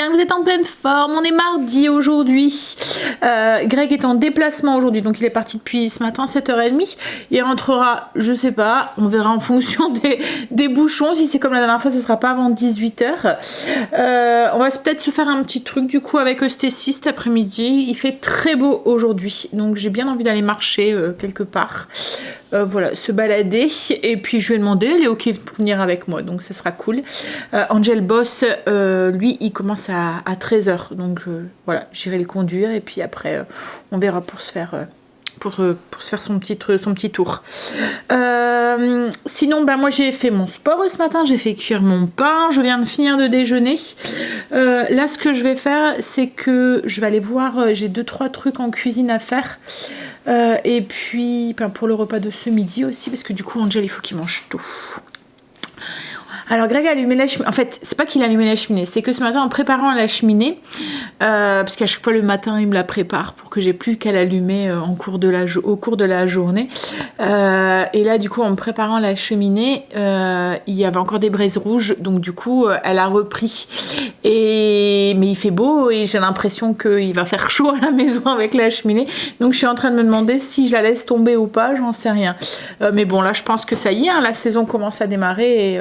bien que vous êtes en pleine forme. On est mardi aujourd'hui. Greg est en déplacement aujourd'hui, donc il est parti depuis ce matin 7h30. Il rentrera, je sais pas, on verra en fonction des bouchons. Si c'est comme la dernière fois, ce sera pas avant 18h. On va peut-être se faire un petit truc du coup avec Eustécie cet après-midi. Il fait très beau aujourd'hui, donc j'ai bien envie d'aller marcher quelque part. Voilà, se balader. Et puis je lui ai demandé, elle est ok pour venir avec moi, donc ça sera cool. Angel boss, lui, il commence à 13h, donc voilà, j'irai le conduire et puis après, on verra pour se faire son petit tour. Sinon, moi j'ai fait mon sport ce matin, j'ai fait cuire mon pain, je viens de finir de déjeuner. Là, ce que je vais faire, c'est que je vais aller voir, j'ai 2-3 trucs en cuisine à faire. Et puis pour le repas de ce midi aussi, parce que du coup Angel il faut qu'il mange tout. Alors Greg a allumé la cheminée. En fait, c'est pas qu'il a allumé la cheminée, c'est que ce matin en préparant la cheminée, parce qu'à chaque fois le matin il me la prépare pour que j'ai plus qu'à l'allumer au cours de la journée. Et là du coup en me préparant la cheminée, il y avait encore des braises rouges, donc du coup elle a repris. Mais il fait beau et j'ai l'impression qu'il va faire chaud à la maison avec la cheminée. Donc je suis en train de me demander si je la laisse tomber ou pas, j'en sais rien. Mais bon là je pense que ça y est, hein, la saison commence à démarrer et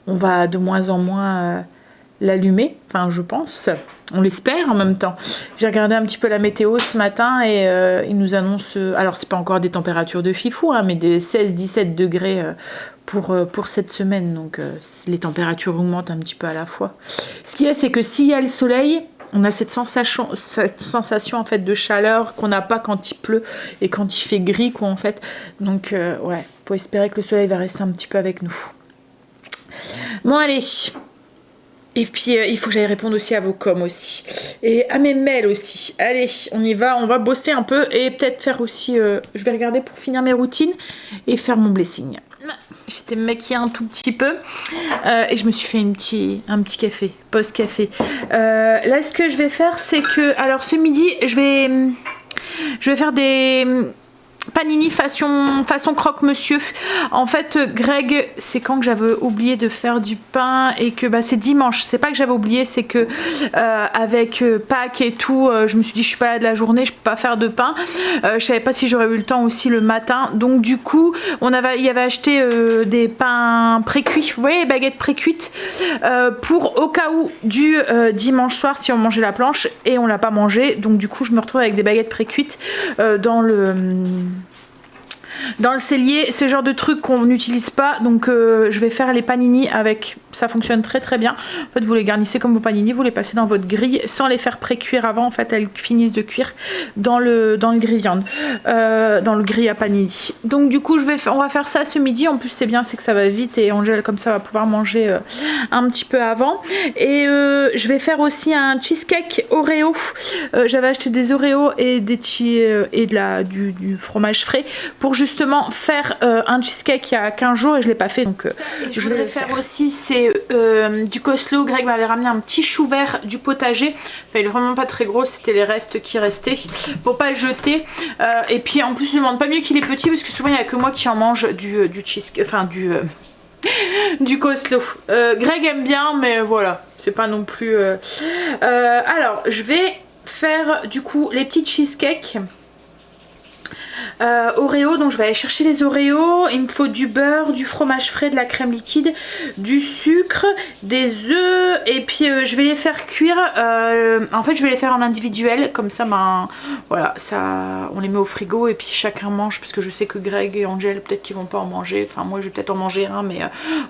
on va de moins en moins l'allumer, enfin je pense, on l'espère en même temps. J'ai regardé un petit peu la météo ce matin et il nous annonce, alors c'est pas encore des températures de fifou, hein, mais des 16-17 degrés pour cette semaine, donc les températures augmentent un petit peu à la fois. Ce qu'il y a, c'est que s'il y a le soleil, on a cette sensation en fait de chaleur qu'on n'a pas quand il pleut et quand il fait gris quoi en fait. Donc ouais, faut espérer que le soleil va rester un petit peu avec nous. Bon allez, et puis il faut que j'aille répondre aussi à vos coms aussi, et à mes mails aussi. Allez, on y va, on va bosser un peu et peut-être faire aussi, je vais regarder pour finir mes routines et faire mon blessing. J'étais maquillée un tout petit peu et je me suis fait un petit café, post-café. Là ce que je vais faire c'est que, alors ce midi je vais faire des panini façon croque-monsieur. En fait Greg, c'est quand que j'avais oublié de faire du pain et que c'est dimanche, c'est pas que j'avais oublié, c'est que avec Pâques et tout, je me suis dit je suis pas là de la journée, je peux pas faire de pain. Je savais pas si j'aurais eu le temps aussi le matin, donc du coup il avait acheté des pains pré-cuits, vous voyez les baguettes pré-cuites, pour au cas où du dimanche soir si on mangeait la planche, et on l'a pas mangé, donc du coup je me retrouve avec des baguettes pré-cuites dans le cellier, ce genre de trucs qu'on n'utilise pas, donc je vais faire les panini avec, ça fonctionne très très bien. En fait vous les garnissez comme vos panini, vous les passez dans votre grille sans les faire pré-cuire avant, en fait elles finissent de cuire dans le grille viande, dans le grille à panini. Donc du coup on va faire ça ce midi, en plus c'est bien, c'est que ça va vite et Angèle comme ça va pouvoir manger un petit peu avant. Et je vais faire aussi un cheesecake Oreo. J'avais acheté des Oreos et du fromage frais pour justement faire un cheesecake il y a 15 jours et je l'ai pas fait, donc je voudrais faire aussi, c'est du coleslaw. Greg m'avait ramené un petit chou vert du potager, enfin, il est vraiment pas très gros, c'était les restes qui restaient pour pas le jeter, et puis en plus je demande pas mieux qu'il est petit parce que souvent il y a que moi qui en mange du cheesecake, enfin du coleslaw. Greg aime bien mais voilà, c'est pas non plus alors je vais faire du coup les petits cheesecakes Oreo. Donc je vais aller chercher les Oreos, il me faut du beurre, du fromage frais, de la crème liquide, du sucre, des œufs, et puis je vais les faire cuire, en fait je vais les faire en individuel, comme ça voilà, ça on les met au frigo et puis chacun mange, parce que je sais que Greg et Angel peut-être qu'ils vont pas en manger, enfin moi je vais peut-être en manger un, mais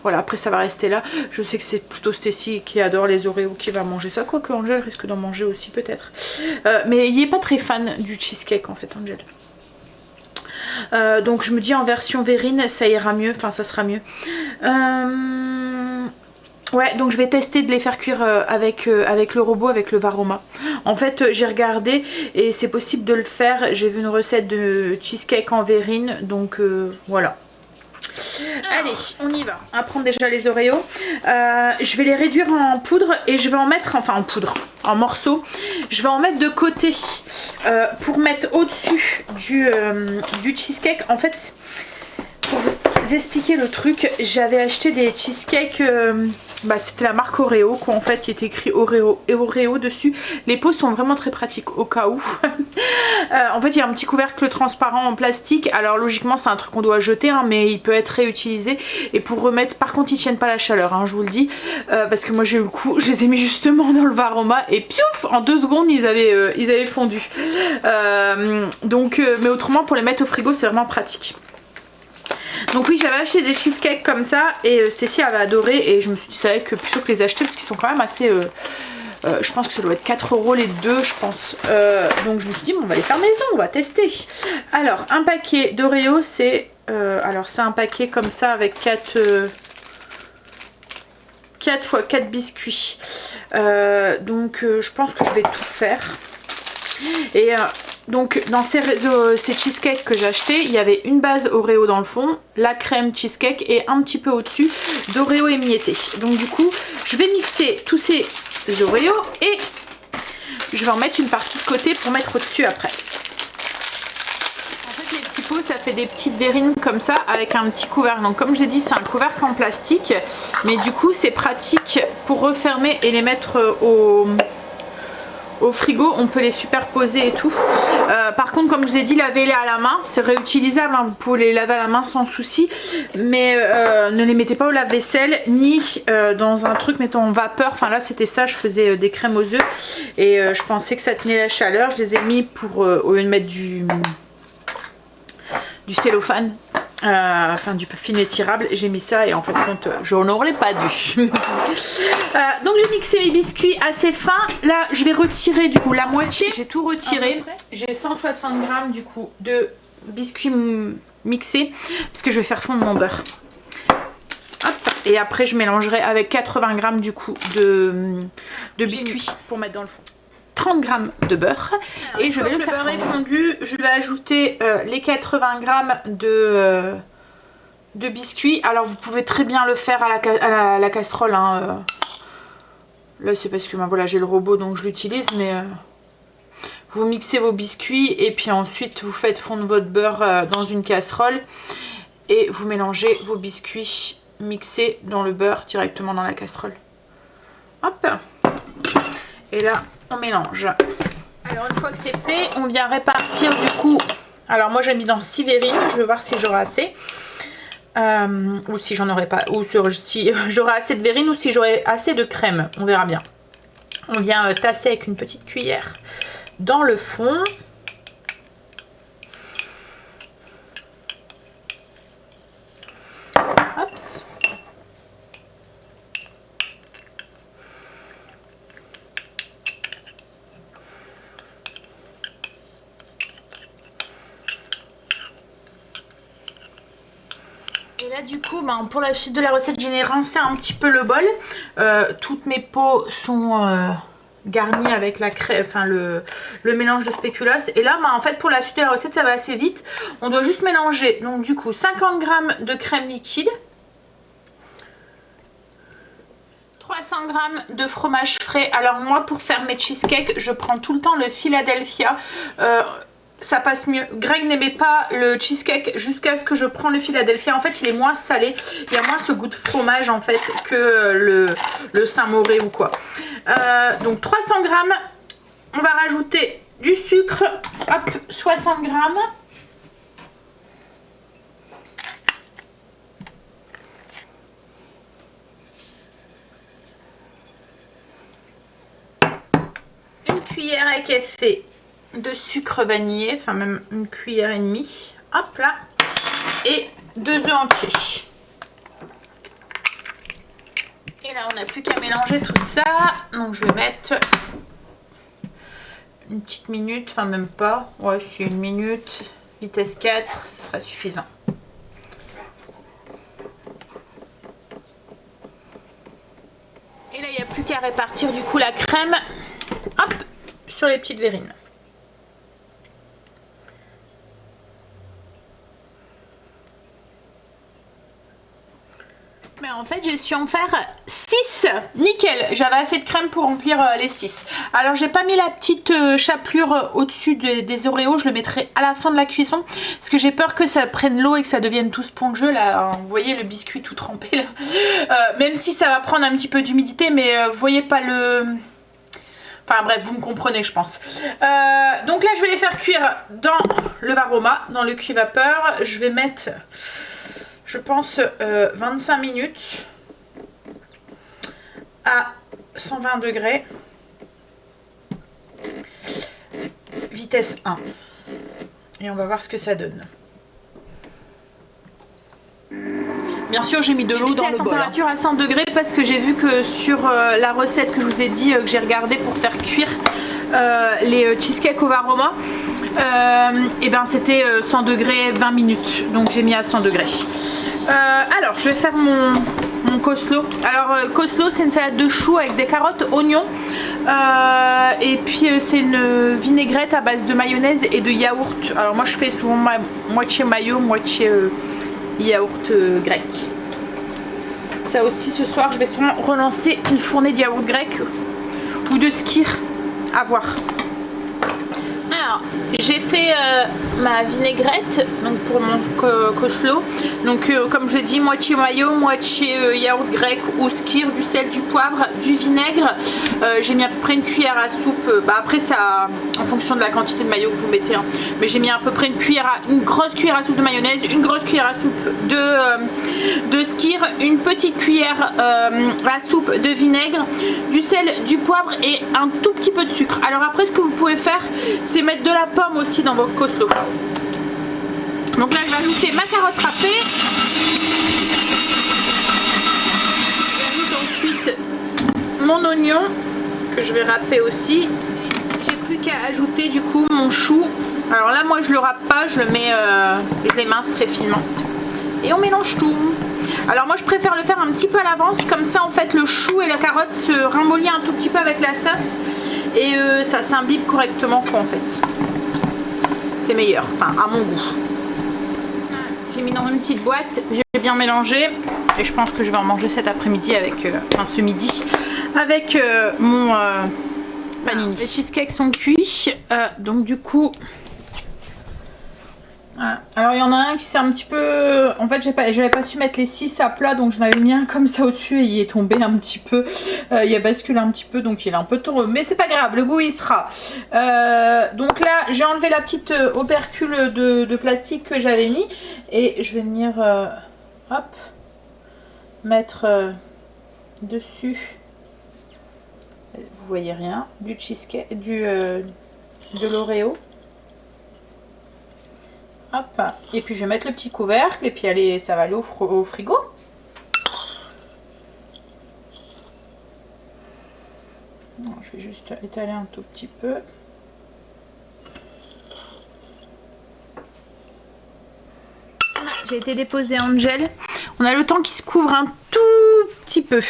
voilà, après ça va rester là. Je sais que c'est plutôt Stécie qui adore les Oreos qui va manger ça, quoique Angel risque d'en manger aussi peut-être, mais il est pas très fan du cheesecake en fait Angel. Donc je me dis en version verrine ça ira mieux, enfin ça sera mieux. Ouais, donc je vais tester de les faire cuire avec le robot, avec le Varoma. En fait j'ai regardé et c'est possible de le faire, j'ai vu une recette de cheesecake en verrine, donc voilà. Allez, on y va. On va prendre déjà les Oreos. Je vais les réduire en poudre et je vais en mettre, enfin en poudre, en morceaux. Je vais en mettre de côté pour mettre au-dessus du cheesecake. En fait, expliquer le truc. J'avais acheté des cheesecakes, c'était la marque Oreo quoi en fait, il était écrit Oreo et Oreo dessus. Les pots sont vraiment très pratiques au cas où. En fait il y a un petit couvercle transparent en plastique. Alors logiquement c'est un truc qu'on doit jeter hein, mais il peut être réutilisé. Et pour remettre, par contre ils tiennent pas la chaleur hein, je vous le dis. Parce que moi j'ai eu le coup, je les ai mis justement dans le Varoma et piouf, en 2 secondes ils avaient fondu. Mais autrement pour les mettre au frigo c'est vraiment pratique. Donc oui j'avais acheté des cheesecakes comme ça et Stécie avait adoré et je me suis dit ça que plutôt que les acheter parce qu'ils sont quand même assez je pense que ça doit être 4 € les deux je pense. Donc je me suis dit bon, on va les faire maison, on va tester. Alors un paquet d'Oreo c'est c'est un paquet comme ça avec 4 x 4 biscuits. Je pense que je vais tout faire. Et donc dans ces cheesecakes que j'ai acheté, il y avait une base Oreo dans le fond, la crème cheesecake et un petit peu au-dessus d'Oreo émietté. Donc du coup, je vais mixer tous ces Oreo et je vais en mettre une partie de côté pour mettre au-dessus après. En fait, les petits pots, ça fait des petites verrines comme ça avec un petit couvercle. Donc comme je l'ai dit, c'est un couvercle en plastique, mais du coup, c'est pratique pour refermer et les mettre au frigo, on peut les superposer et tout. Par contre comme je vous ai dit, lavez-les à la main, c'est réutilisable hein, vous pouvez les laver à la main sans souci, mais ne les mettez pas au lave-vaisselle ni dans un truc mettons en vapeur. Enfin là c'était ça, je faisais des crèmes aux œufs et je pensais que ça tenait la chaleur, je les ai mis pour au lieu de mettre du cellophane, du film étirable, j'ai mis ça et en fait compte je n'aurais pas dû. Donc j'ai mixé mes biscuits assez fins. Là je vais retirer du coup la moitié, j'ai tout retiré, j'ai 160 g du coup de biscuits mixés parce que je vais faire fondre mon beurre. Hop. Et après je mélangerai avec 80 g du coup de biscuits pour mettre dans le fond. 30 g de beurre et je vais le faire fondre. Le beurre est fondu, je vais ajouter les 80 g de biscuits. Alors vous pouvez très bien le faire à la casserole hein. Là c'est parce que voilà, j'ai le robot donc je l'utilise, mais vous mixez vos biscuits et puis ensuite vous faites fondre votre beurre dans une casserole et vous mélangez vos biscuits mixés dans le beurre directement dans la casserole. Hop. Et là on mélange. Alors une fois que c'est fait, on vient répartir du coup. Alors moi j'ai mis dans 6 verrines, je vais voir si j'aurai assez. Ou si j'en aurai pas, ou si j'aurai assez de verrine ou si j'aurai assez de crème, on verra bien. On vient tasser avec une petite cuillère dans le fond. Hop. Et là du coup pour la suite de la recette j'ai rincé un petit peu le bol. Toutes mes pots sont garnis avec la crème, le mélange de spéculoos. Et là en fait pour la suite de la recette ça va assez vite. On doit juste mélanger donc du coup 50 g de crème liquide, 300 g de fromage frais. Alors moi pour faire mes cheesecakes je prends tout le temps le Philadelphia. Ça passe mieux. Greg n'aimait pas le cheesecake jusqu'à ce que je prends le Philadelphia. En fait il est moins salé, il y a moins ce goût de fromage en fait que le Saint-Mauré ou quoi. Donc 300 g, on va rajouter du sucre, hop, 60 g. Une cuillère à café de sucre vanillé, enfin même une cuillère et demie, hop là, et 2 œufs entiers. Et là on n'a plus qu'à mélanger tout ça, donc je vais mettre une petite minute, enfin même pas, ouais c'est 1 minute, vitesse 4, ce sera suffisant. Et là il n'y a plus qu'à répartir du coup la crème, hop, sur les petites verrines. Mais En fait, j'ai su en faire 6. Nickel. J'avais assez de crème pour remplir les 6. Alors, j'ai pas mis la petite chapelure au-dessus des Oreos. Je le mettrai à la fin de la cuisson. Parce que j'ai peur que ça prenne l'eau et que ça devienne tout spongieux. Là, vous voyez le biscuit tout trempé là. Même si ça va prendre un petit peu d'humidité. Mais vous voyez pas le... Enfin bref, vous me comprenez, je pense. Donc là, je vais les faire cuire dans le Varoma, dans le cuit-vapeur. Je vais mettre... Je pense 25 minutes à 120 degrés, vitesse 1. Et on va voir ce que ça donne. Bien sûr, j'ai mis de l'eau dans le bol. Température à 100 degrés parce que j'ai vu que sur la recette que je vous ai dit que j'ai regardé pour faire cuire les cheesecakes au Varoma, et ben c'était 100 degrés 20 minutes. Donc j'ai mis à 100 degrés. Alors, je vais faire mon coleslaw. Alors, coleslaw, c'est une salade de choux avec des carottes, oignons. Et puis, c'est une vinaigrette à base de mayonnaise et de yaourt. Alors, moi, je fais souvent moitié mayo, moitié yaourt grec. Ça aussi, ce soir, je vais sûrement relancer une fournée de yaourt grec ou de skyr. À voir. Alors, j'ai fait ma vinaigrette donc pour mon coleslaw. Donc comme je l'ai dit, moitié mayo, moitié yaourt grec ou skyr, du sel, du poivre, du vinaigre. J'ai mis à peu près une cuillère à soupe. Après ça, en fonction de la quantité de mayo que vous mettez. Hein. Mais j'ai mis à peu près une grosse cuillère à soupe de mayonnaise, une grosse cuillère à soupe de skyr, une petite cuillère à soupe de vinaigre, du sel, du poivre et un tout petit peu de sucre. Alors après, ce que vous pouvez faire, c'est mettre de la pomme aussi dans votre coleslaw. Donc là, je vais ajouter ma carotte râpée. J'ajoute ensuite mon oignon que je vais râper aussi. J'ai plus qu'à ajouter du coup mon chou. Alors là, moi, je le râpe pas, je le mets, je l'émince très finement. Et on mélange tout. Alors moi, je préfère le faire un petit peu à l'avance, comme ça, en fait, le chou et la carotte se ramollient un tout petit peu avec la sauce. Et ça s'imbibe correctement quoi en fait. C'est meilleur, enfin à mon goût. J'ai mis dans une petite boîte, j'ai bien mélangé. Et je pense que je vais en manger cet après-midi avec, enfin ce midi, avec mon panini. Les cheesecakes sont cuits, donc du coup... Voilà. Alors il y en a un qui s'est un petit peu... En fait j'avais pas su mettre les 6 à plat, donc j'en avais mis un comme ça au-dessus et il est tombé un petit peu. Il a basculé un petit peu, donc il est un peu toreux. Mais c'est pas grave, le goût il sera. Donc là j'ai enlevé la petite opercule de plastique que j'avais mis. Et je vais venir hop, mettre dessus, vous voyez rien, du cheesecake, de l'Oreo. Hop. Et puis je vais mettre le petit couvercle et puis allez, ça va aller au frigo. Non, je vais juste étaler un tout petit peu. J'ai été déposer Angel. On a le temps qui se couvre un tout petit peu.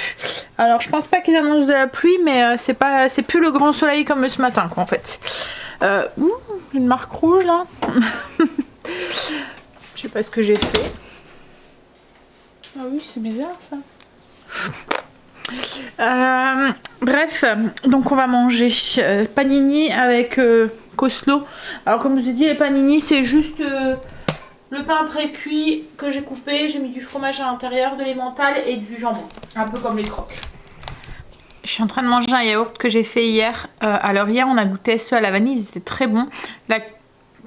Alors je pense pas qu'ils annoncent de la pluie, mais c'est plus le grand soleil comme ce matin quoi en fait. Une marque rouge là. Je sais pas ce que j'ai fait. Ah oui, c'est bizarre ça. Bref, donc on va manger panini avec coleslaw. Alors comme je vous ai dit, les panini c'est juste le pain pré-cuit que j'ai coupé. J'ai mis du fromage à l'intérieur, de l'emmental et du jambon. Un peu comme les croques. Je suis en train de manger un yaourt que j'ai fait hier. Alors hier on a goûté ceux à la vanille, c'était très bon.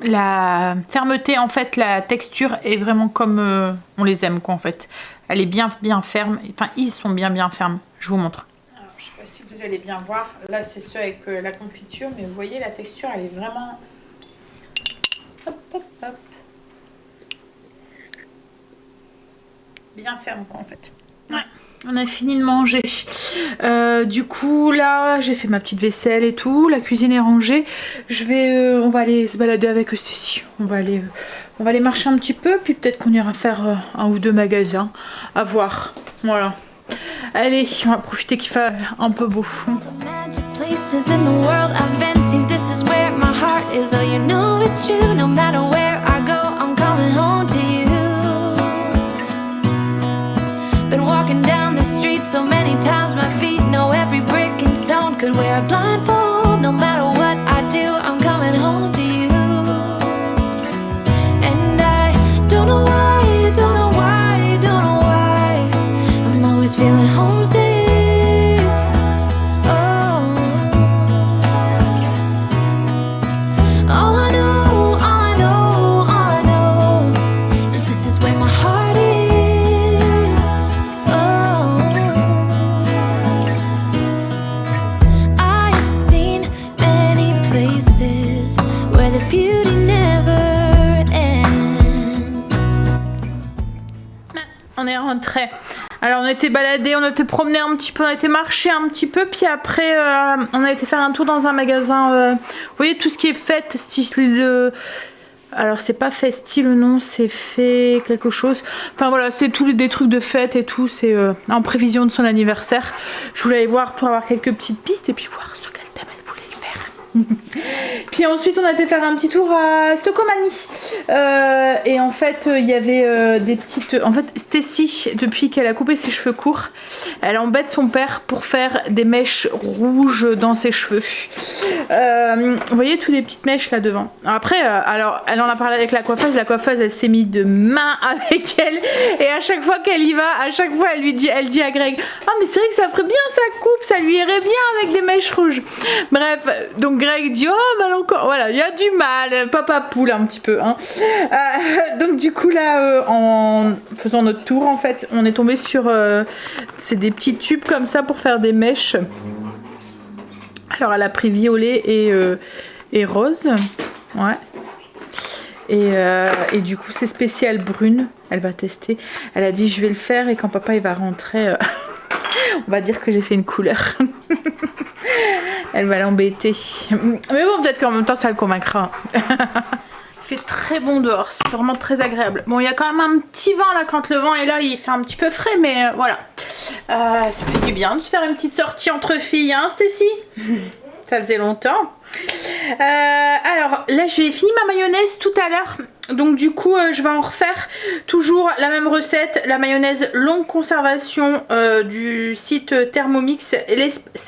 La fermeté en fait, la texture est vraiment comme on les aime quoi en fait. Elle est bien ferme, enfin ils sont bien fermes. Je vous montre. Alors, je sais pas si vous allez bien voir, là c'est ceux avec la confiture, mais vous voyez la texture elle est vraiment... Hop. Bien ferme quoi en fait. Ouais. On a fini de manger. Du coup là j'ai fait ma petite vaisselle et tout. La cuisine est rangée. On va aller se balader avec Stécie. On va aller marcher un petit peu. Puis peut-être qu'on ira faire un ou deux magasins. À voir. Voilà. Allez, on va profiter qu'il fait un peu beau. Been walking down rentrait. Alors on était baladés, on était promenés un petit peu, on a été marcher un petit peu, puis après on a été faire un tour dans un magasin. Vous voyez tout ce qui est fête, style alors c'est pas Festi le nom, c'est fait quelque chose. Enfin voilà, c'est tous des trucs de fête et tout, c'est en prévision de son anniversaire. Je voulais aller voir pour avoir quelques petites pistes et puis voir ce qu'elle thème elle voulait faire. Puis ensuite on a été faire un petit tour à Stocomanie. Et en fait il y avait des petites... En fait Stacy, depuis qu'elle a coupé ses cheveux courts, elle embête son père pour faire des mèches rouges dans ses cheveux. Vous voyez toutes les petites mèches là devant. Après alors elle en a parlé avec la coiffeuse elle s'est mise de main avec elle et à chaque fois qu'elle y va, à chaque fois elle dit à Greg ah mais c'est vrai que ça ferait bien sa coupe, ça lui irait bien avec des mèches rouges. Bref, donc Greg dit oh mal encore, voilà, il y a du mal, papa poule un petit peu hein. Donc du coup là en faisant notre tour en fait on est tombé sur c'est des petits tubes comme ça pour faire des mèches. Alors elle a pris violet et rose, ouais. Et du coup c'est spécial brune, elle va tester. Elle a dit je vais le faire et quand papa il va rentrer, on va dire que j'ai fait une couleur. Elle va l'embêter. Mais bon peut-être qu'en même temps ça le convaincra. Il fait très bon dehors, c'est vraiment très agréable. Bon il y a quand même un petit vent là quand le vent est là, il fait un petit peu frais mais voilà. Ça fait du bien de faire une petite sortie entre filles hein Stacy. Ça faisait longtemps. Alors là j'ai fini ma mayonnaise tout à l'heure. Donc du coup je vais en refaire toujours la même recette. La mayonnaise longue conservation du site Thermomix.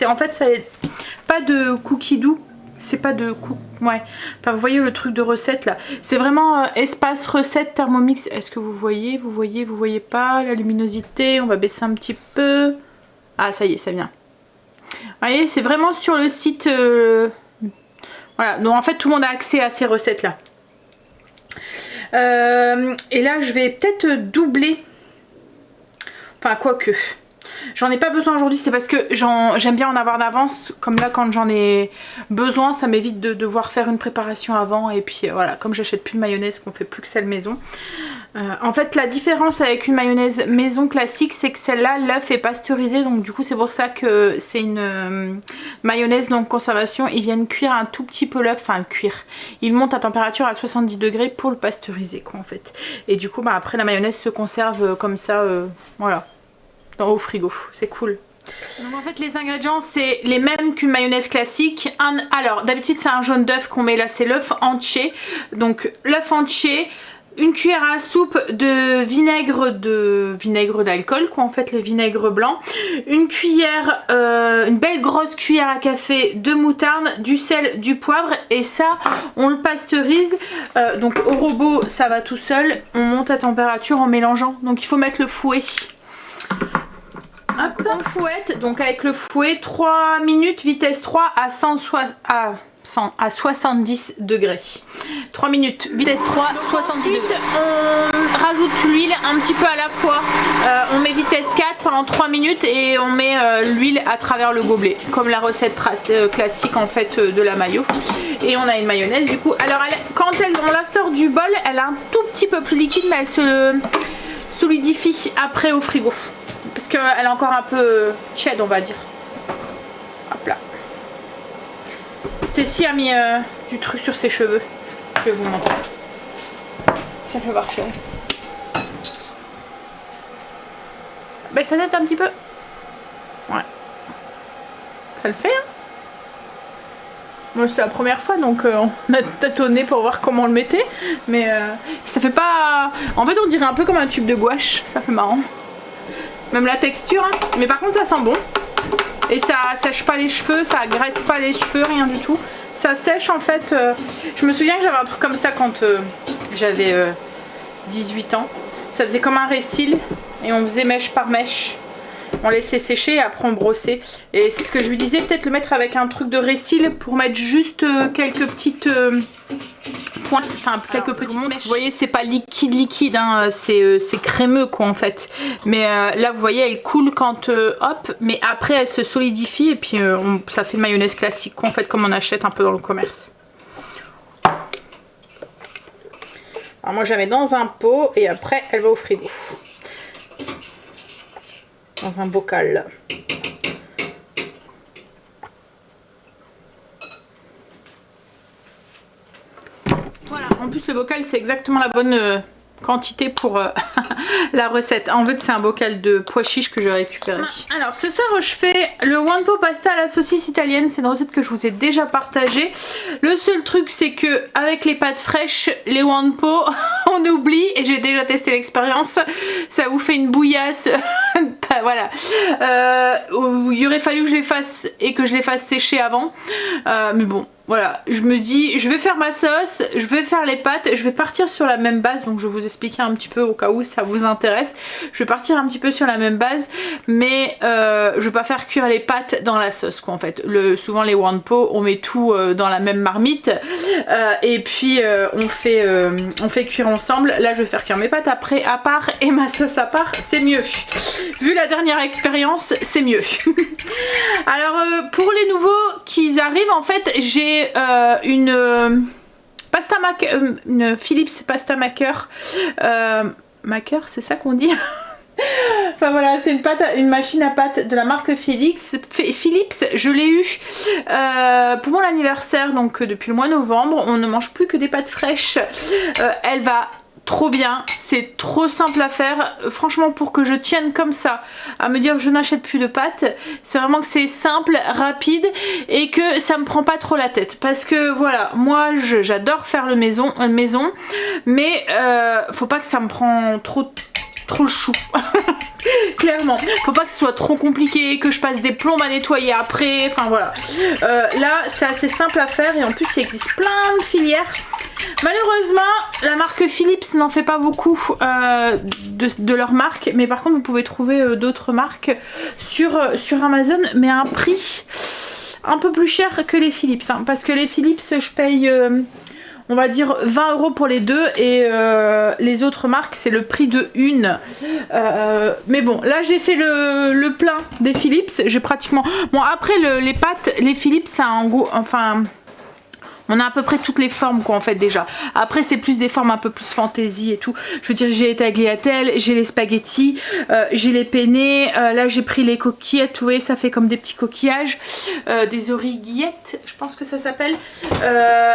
En fait c'est pas de cookies doux. C'est pas de coup. Ouais. Enfin vous voyez le truc de recette là. C'est vraiment espace recette Thermomix. Est-ce que vous voyez? Vous voyez pas la luminosité? On va baisser un petit peu. Ah ça y est, ça vient. Vous voyez, c'est vraiment sur le site. Voilà. Donc en fait tout le monde a accès à ces recettes là. Et là je vais peut-être doubler. Enfin quoique. J'en ai pas besoin aujourd'hui, c'est parce que j'aime bien en avoir d'avance. Comme là quand j'en ai besoin, ça m'évite de devoir faire une préparation avant. Et puis voilà, comme j'achète plus de mayonnaise, qu'on fait plus que celle maison. En fait la différence avec une mayonnaise maison classique, c'est que celle-là, l'œuf est pasteurisé. Donc du coup c'est pour ça que c'est une mayonnaise longue conservation. Ils viennent cuire un tout petit peu l'œuf, enfin le cuire. Ils montent à température à 70 degrés pour le pasteuriser quoi en fait. Et du coup bah, après la mayonnaise se conserve comme ça, voilà. Au frigo, c'est cool. Donc en fait les ingrédients c'est les mêmes qu'une mayonnaise classique. Alors d'habitude c'est un jaune d'œuf qu'on met là, c'est l'œuf entier. Donc l'œuf entier, une cuillère à soupe de vinaigre d'alcool quoi en fait, le vinaigre blanc, une cuillère, une belle grosse cuillère à café de moutarde, du sel, du poivre et ça on le pasteurise. Donc au robot ça va tout seul, on monte à température en mélangeant. Donc il faut mettre le fouet. Hop, on fouette, donc avec le fouet, 3 minutes, vitesse 3 à 70 degrés. 3 minutes, vitesse 3, 70 degrés. On rajoute l'huile un petit peu à la fois. On met vitesse 4 pendant 3 minutes et on met l'huile à travers le gobelet. Comme la recette classique en fait de la mayo. Et on a une mayonnaise du coup. Alors quand on la sort du bol, elle est un tout petit peu plus liquide mais elle se solidifie après au frigo. Parce qu'elle est encore un peu tiède on va dire. Hop là. Stacy a mis du truc sur ses cheveux. Je vais vous montrer. Ça fait voir chérie. Ben ça tâte un petit peu. Ouais. Ça le fait hein. Moi c'est la première fois donc on a tâtonné pour voir comment on le mettait. Mais ça fait pas... En fait on dirait un peu comme un tube de gouache. Ça fait marrant. Même la texture, hein. Mais par contre ça sent bon. Et ça sèche pas les cheveux, ça graisse pas les cheveux, rien du tout. Ça sèche en fait. Je me souviens que j'avais un truc comme ça quand j'avais 18 ans. Ça faisait comme un récil et on faisait mèche par mèche. On laissait sécher et après on brossait. Et c'est ce que je lui disais, peut-être le mettre avec un truc de récil pour mettre juste quelques petites pointes, enfin quelques petites mèches. Vous voyez c'est pas liquide hein, c'est crémeux quoi en fait. Mais là vous voyez elle coule quand hop, mais après elle se solidifie et puis ça fait mayonnaise classique quoi, en fait comme on achète un peu dans le commerce. Alors moi je la mets dans un pot et après elle va au frigo. dans un bocal. Voilà, en plus le bocal c'est exactement la bonne quantité pour la recette. En fait c'est un bocal de pois chiches que j'ai récupéré. Alors ce soir je fais le Wanpo pasta à la saucisse italienne. C'est une recette que je vous ai déjà partagée. Le seul truc c'est que avec les pâtes fraîches, les Wanpo on oublie, et j'ai déjà testé l'expérience, ça vous fait une bouillasse. Voilà, il aurait fallu que je les fasse et que je les fasse sécher avant, mais bon voilà, je me dis je vais faire ma sauce, je vais faire les pâtes, je vais partir sur la même base, donc je vais vous expliquer un petit peu au cas où ça vous intéresse. Je vais partir un petit peu sur la même base, mais je vais pas faire cuire les pâtes dans la sauce quoi en fait. Souvent les Wanpo on met tout dans la même marmite, et puis on fait cuire ensemble. Là je vais faire cuire mes pâtes après à part et ma sauce à part, c'est mieux. Vu la dernière expérience, c'est mieux. Alors pour les nouveaux qui arrivent, en fait j'ai une Philips pasta maker. Maker, c'est ça qu'on dit? Enfin voilà, c'est une machine à pâte de la marque Philips. Je l'ai eu pour mon anniversaire, donc depuis le mois de novembre. On ne mange plus que des pâtes fraîches. Elle va trop bien, c'est trop simple à faire. Franchement, pour que je tienne comme ça à me dire je n'achète plus de pâtes, c'est vraiment que c'est simple, rapide et que ça me prend pas trop la tête, parce que voilà, moi j'adore faire le maison, mais faut pas que ça me prend trop le chou. Clairement, faut pas que ce soit trop compliqué, que je passe des plombes à nettoyer après, enfin voilà. Là c'est assez simple à faire, et en plus il existe plein de filières. Malheureusement la marque Philips n'en fait pas beaucoup de leur marque, mais par contre vous pouvez trouver d'autres marques sur Amazon, mais à un prix un peu plus cher que les Philips, hein, parce que les Philips je paye on va dire 20 € pour les deux, et les autres marques c'est le prix de une. Mais bon, là j'ai fait le plein des Philips, j'ai pratiquement... Bon après les pâtes, les Philips ça a un goût... Enfin... On a à peu près toutes les formes quoi en fait déjà. Après c'est plus des formes un peu plus fantaisie et tout. Je veux dire, j'ai les tagliatelles, j'ai les spaghettis, j'ai les penne. Là j'ai pris les coquillettes, vous voyez ça fait comme des petits coquillages. Des origuillettes, je pense que ça s'appelle.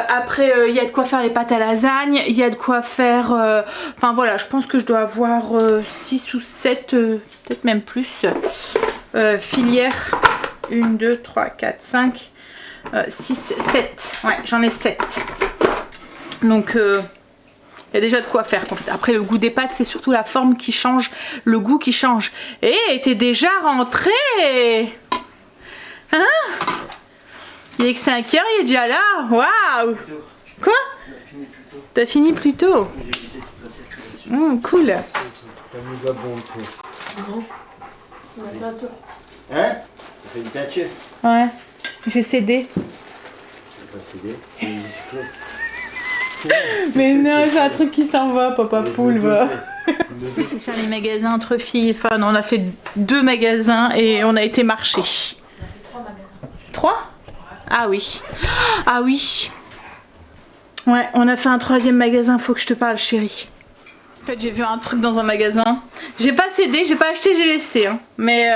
Après il y a de quoi faire les pâtes à lasagne, il y a de quoi faire... Enfin voilà, je pense que je dois avoir 6 ou 7, peut-être même plus, filières. 1, 2, 3, 4, 5... 6, 7, ouais j'en ai 7, donc il y a déjà de quoi faire en fait. Après le goût des pâtes c'est surtout la forme qui change, le goût qui change. Et t'es déjà rentré hein? Il est que 5 h, il est déjà là. Waouh. Quoi? T'as fini plus tôt? Cool. Ça nous a bon tout. Hein? T'as fait une teinture? Ouais. J'ai cédé. T'as pas cédé? Mais non, j'ai un truc qui s'en va, papa poule. Va. On va faire les magasins entre filles. Enfin, on a fait 2 magasins et on a été marcher. On a fait 3 magasins. 3? Ah oui. Ah oui. Ouais, on a fait un 3e magasin. Faut que je te parle, chérie. En fait, j'ai vu un truc dans un magasin. J'ai pas cédé, j'ai pas acheté, j'ai laissé. Hein. Mais...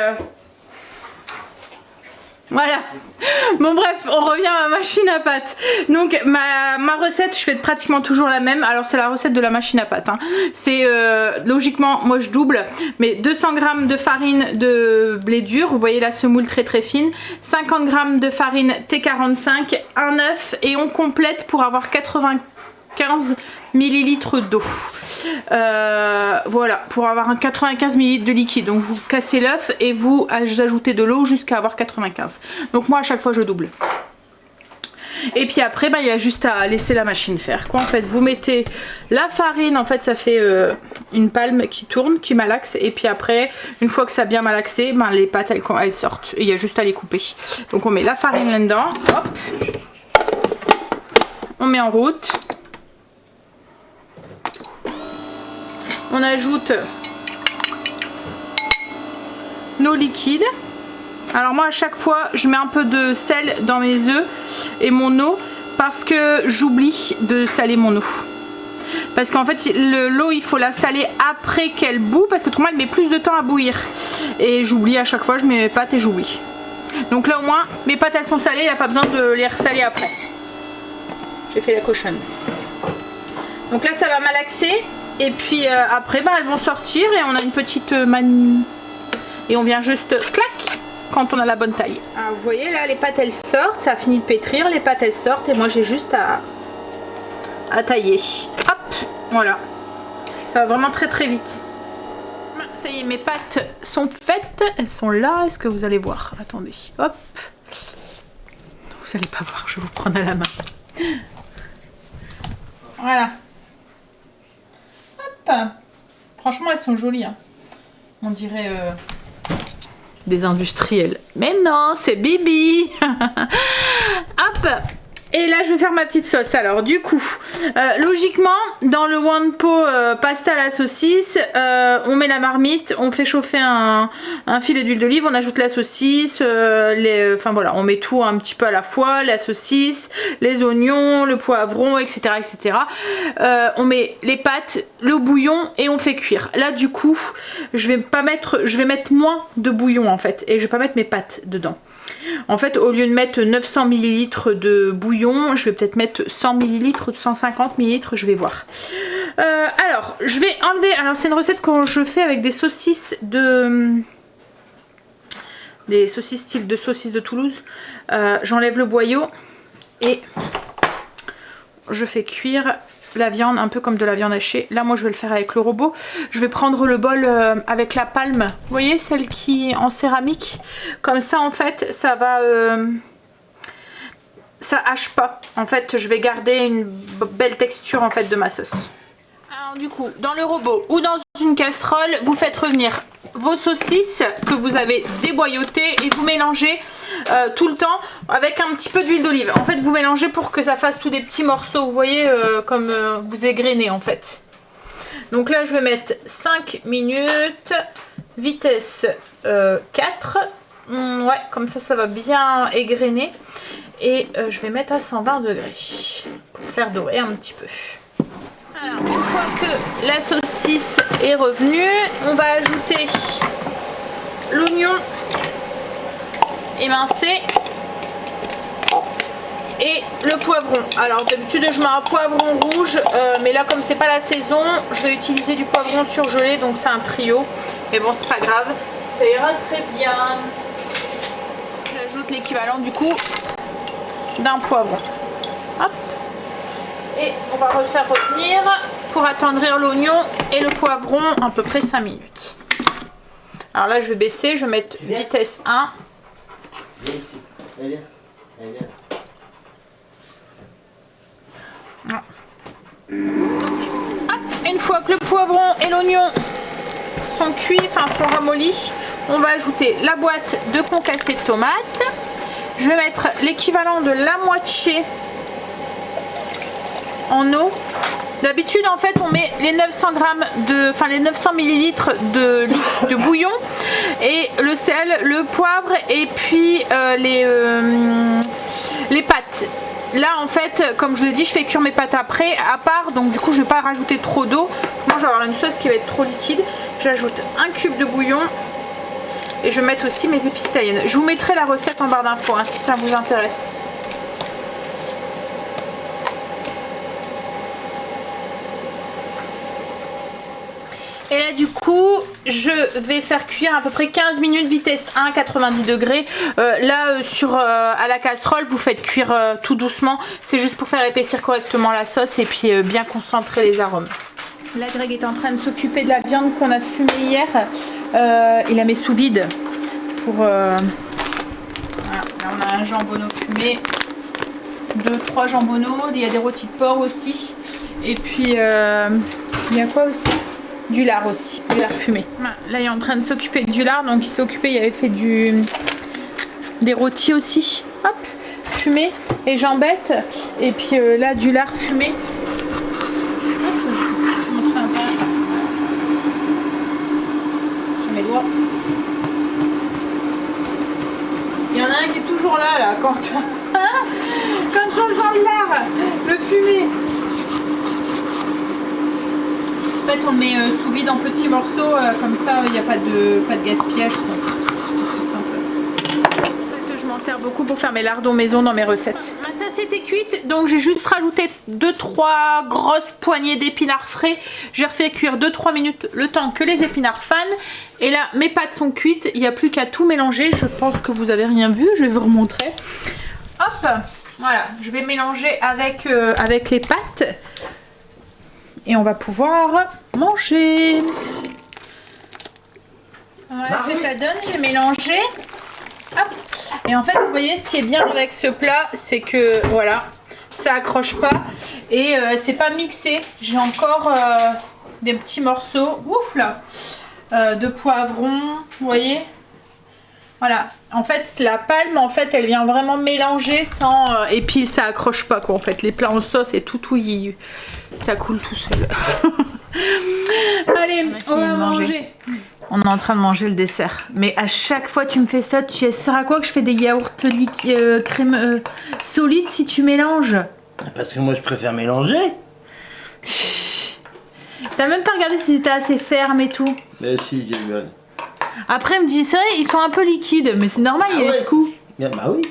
Voilà. Bon bref, on revient à ma machine à pâtes. Donc ma recette, je fais pratiquement toujours la même. Alors c'est la recette de la machine à pâtes, hein. C'est logiquement, moi je double, mais 200 g de farine de blé dur, vous voyez la semoule très très fine, 50 g de farine T45, un œuf, et on complète pour avoir 95 ml d'eau. Voilà, pour avoir un 95 ml de liquide. Donc vous cassez l'œuf et vous ajoutez de l'eau jusqu'à avoir 95. Donc moi à chaque fois je double. Et puis après il y a juste à laisser la machine faire quoi en fait. Vous mettez la farine, en fait ça fait une palme qui tourne, qui malaxe, et puis après une fois que ça a bien malaxé, les pâtes elles sortent et il y a juste à les couper. Donc on met la farine là-dedans, hop, on met en route. On ajoute nos liquides. Alors moi à chaque fois je mets un peu de sel dans mes œufs et mon eau, parce que j'oublie de saler mon eau. Parce qu'en fait, l'eau, il faut la saler après qu'elle bout, parce que autrement, elle met plus de temps à bouillir. Et j'oublie à chaque fois, je mets mes pâtes et j'oublie. Donc là, au moins, mes pâtes, elles sont salées, il n'y a pas besoin de les ressaler après. J'ai fait la cochonne. Donc là, ça va malaxer. Et puis après, bah, elles vont sortir et on a une petite manie. Et on vient juste, clac, quand on a la bonne taille. Alors, vous voyez, là, les pâtes, elles sortent. Ça a fini de pétrir. Les pâtes, elles sortent. Et moi, j'ai juste à tailler. Hop, voilà. Ça va vraiment très très vite. Ça y est, mes pâtes sont faites. Elles sont là. Est-ce que vous allez voir? Attendez. Hop. Vous allez pas voir. Je vais vous prendre à la main. Voilà. Hop. Franchement, elles sont jolies. Hein. On dirait des industriels. Mais non, c'est Bibi. Hop. Et là, je vais faire ma petite sauce. Alors, du coup, logiquement, dans le one pot pasta à la saucisse, on met la marmite, on fait chauffer un filet d'huile d'olive, on ajoute la saucisse, enfin voilà, on met tout un petit peu à la fois, la saucisse, les oignons, le poivron, etc., etc. On met les pâtes, le bouillon et on fait cuire. Là, du coup, je vais mettre moins de bouillon en fait, et je vais pas mettre mes pâtes dedans. En fait, au lieu de mettre 900 ml de bouillon, je vais peut-être mettre 100 ml ou 150 ml, je vais voir. Alors, je vais enlever... Alors, c'est une recette que je fais avec des saucisses des saucisses style de saucisses de Toulouse. J'enlève le boyau et je fais cuire la viande, un peu comme de la viande hachée. Là, moi, je vais le faire avec le robot. Je vais prendre le bol avec la palme. Vous voyez, celle qui est en céramique. Comme ça, en fait, ça va... ça hache pas. En fait, je vais garder une belle texture, en fait, de ma sauce. Alors, du coup, dans le robot ou dans une casserole, vous faites revenir vos saucisses que vous avez déboyautées et vous mélangez tout le temps avec un petit peu d'huile d'olive. En fait, vous mélangez pour que ça fasse tous des petits morceaux, vous voyez, comme vous égrenez en fait. Donc là, je vais mettre 5 minutes, vitesse 4. Ouais, comme ça va bien égrener. Et je vais mettre à 120 degrés pour faire dorer un petit peu. Alors, une fois que la saucisse est revenue, on va ajouter l'oignon émincé et le poivron. Alors d'habitude je mets un poivron rouge, mais là comme c'est pas la saison, je vais utiliser du poivron surgelé, donc c'est un trio. Mais bon, c'est pas grave, ça ira très bien. J'ajoute l'équivalent du coup d'un poivron. Hop. Et on va refaire retenir pour attendrir l'oignon et le poivron à peu près 5 minutes. Alors là, je vais baisser, je vais mettre vitesse 1. Viens ici. Viens. Viens. Hop, une fois que le poivron et l'oignon sont cuits, enfin sont ramollis, on va ajouter la boîte de concassé de tomates. Je vais mettre l'équivalent de la moitié en eau. D'habitude en fait on met les 900 ml de bouillon et le sel, le poivre et puis les pâtes. Là en fait, comme je vous ai dit, je fais cuire mes pâtes après à part, donc du coup je vais pas rajouter trop d'eau. Moi je vais avoir une sauce qui va être trop liquide. J'ajoute un cube de bouillon et je vais mettre aussi mes épices italiennes. Je vous mettrai la recette en barre d'infos hein, si ça vous intéresse. Et là du coup je vais faire cuire à peu près 15 minutes vitesse 1 90 degrés. À la casserole vous faites cuire tout doucement. C'est juste pour faire épaissir correctement la sauce et puis bien concentrer les arômes. Là Greg est en train de s'occuper de la viande qu'on a fumée hier. Il la met sous vide pour... Voilà. Là on a un jambonneau fumé. 2-3 jambonneaux. Il y a des rôtis de porc aussi. Et puis il y a quoi aussi? Du lard aussi, du lard fumé. Là il est en train de s'occuper du lard, donc il s'est occupé, il avait fait des rôtis aussi, hop, fumé et jambette. Et puis là du lard fumé. Je vais vous montrer un peu. Sur mes doigts. Il y en a un qui est toujours là quand quand ça sent le lard, le fumé. fait, on le met sous vide en petits morceaux, comme ça, il n'y a pas de gaspillage. C'est tout simple. En fait, je m'en sers beaucoup pour faire mes lardons maison dans mes recettes. Ça, c'était cuite, donc j'ai juste rajouté 2-3 grosses poignées d'épinards frais. J'ai refait cuire 2-3 minutes le temps que les épinards fanent. Et là, mes pâtes sont cuites, il n'y a plus qu'à tout mélanger. Je pense que vous n'avez rien vu, je vais vous remontrer. Hop, voilà, je vais mélanger avec les pâtes. Et on va pouvoir manger. Voilà ce que ça donne, j'ai mélangé. Hop. Et en fait, vous voyez, ce qui est bien avec ce plat, c'est que, voilà, ça accroche pas. Et c'est pas mixé. J'ai encore des petits morceaux, ouf là, de poivrons, vous voyez. Voilà, en fait la palme, en fait elle vient vraiment mélanger sans et puis ça accroche pas quoi. En fait les plats en sauce et tout ça coule tout seul. Allez, on va manger. On est en train de manger le dessert. Mais à chaque fois tu me fais ça, tu sers à quoi que je fais des yaourts crème solides si tu mélanges? Parce que moi je préfère mélanger. T'as même pas regardé si c'était assez ferme et tout? Mais si, j'ai vu. Après, elle me dit, c'est vrai, ils sont un peu liquides, mais c'est normal, il y a ce coup. Bah oui.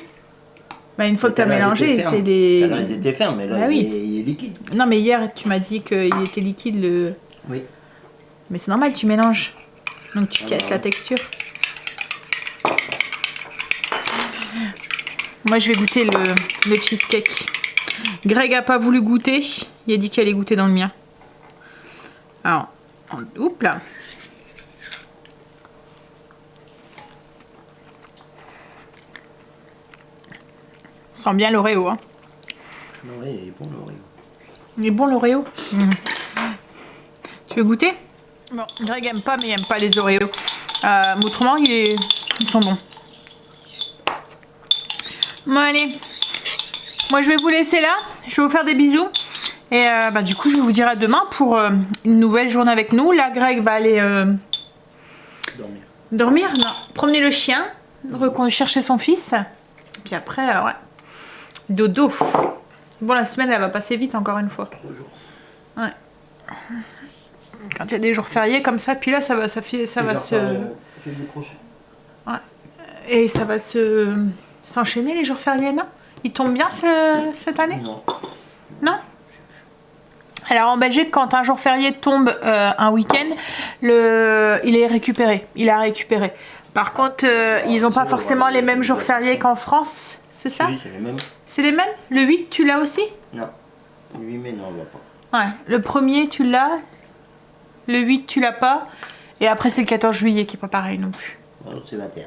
Bah, une fois que tu as mélangé, c'est des. Alors, ils étaient fermes, mais là, bah, oui. il est liquide. Non, mais hier, tu m'as dit qu'il était liquide le. Oui. Mais c'est normal, tu mélanges. Donc, tu casses la texture. Moi, je vais goûter le cheesecake. Greg a pas voulu goûter. Il a dit qu'il allait goûter dans le mien. Alors, oups là. On sent bien l'Oreo, hein. Oui, il est bon l'Oreo. Il est bon l'Oreo. Tu veux goûter? Bon, Greg aime pas, mais il aime pas les Oreos. Autrement, ils sont bons. Bon, allez. Moi, je vais vous laisser là. Je vais vous faire des bisous. Et du coup, je vais vous dire à demain pour une nouvelle journée avec nous. Là, Greg va aller... Dormir. Dormir? Non. Promener le chien. Chercher son fils. Puis après, ouais. Dodo. Bon, la semaine, elle va passer vite encore une fois. 3 jours. Ouais. Quand il y a des jours fériés comme ça, puis là, ça va se... Jeudi prochain. Ouais. Et ça va s'enchaîner les jours fériés, non? Ils tombent bien cette année? Non. Non? Alors en Belgique, quand un jour férié tombe un week-end, il est récupéré. Il a récupéré. Par contre, ils n'ont pas forcément les mêmes jours fériés qu'en France, c'est ça? Oui, c'est les mêmes. C'est les mêmes? Le 8, tu l'as aussi? Non. Le 8 mai, non, on l'a pas. Ouais. Le 1er, tu l'as. Le 8, tu l'as pas. Et après, c'est le 14 juillet qui n'est pas pareil non plus. Non, c'est 21.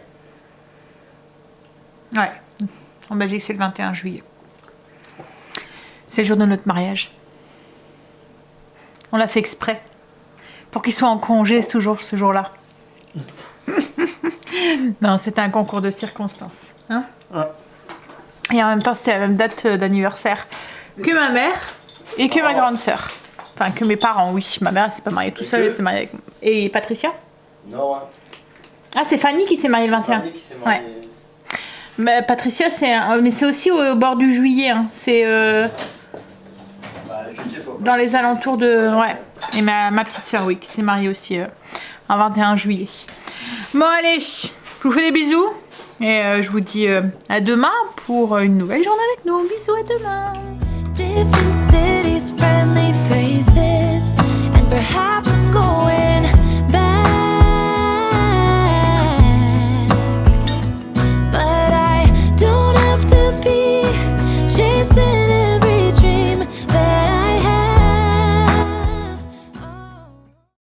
Ouais. En Belgique, c'est le 21 juillet. C'est le jour de notre mariage. On l'a fait exprès. Pour qu'il soit en congé toujours ce jour-là. Non, c'était un concours de circonstances. Hein? Ouais. Et en même temps, c'était la même date d'anniversaire que ma mère et que ma grande sœur. Enfin, que mes parents, oui. Ma mère, elle s'est pas mariée tout seule, elle s'est mariée avec... Et Patricia? Non, ouais. Ah, c'est Fanny qui s'est mariée le 21. Fanny qui s'est mariée. Ouais. Mais Patricia, mais c'est aussi au bord du juillet. Hein. C'est je sais pas. dans les alentours de... Ouais. Et ma petite sœur, oui, qui s'est mariée aussi un 21 juillet. Bon, allez, je vous fais des bisous. Et je vous dis à demain pour une nouvelle journée avec nous. Bisous, à demain.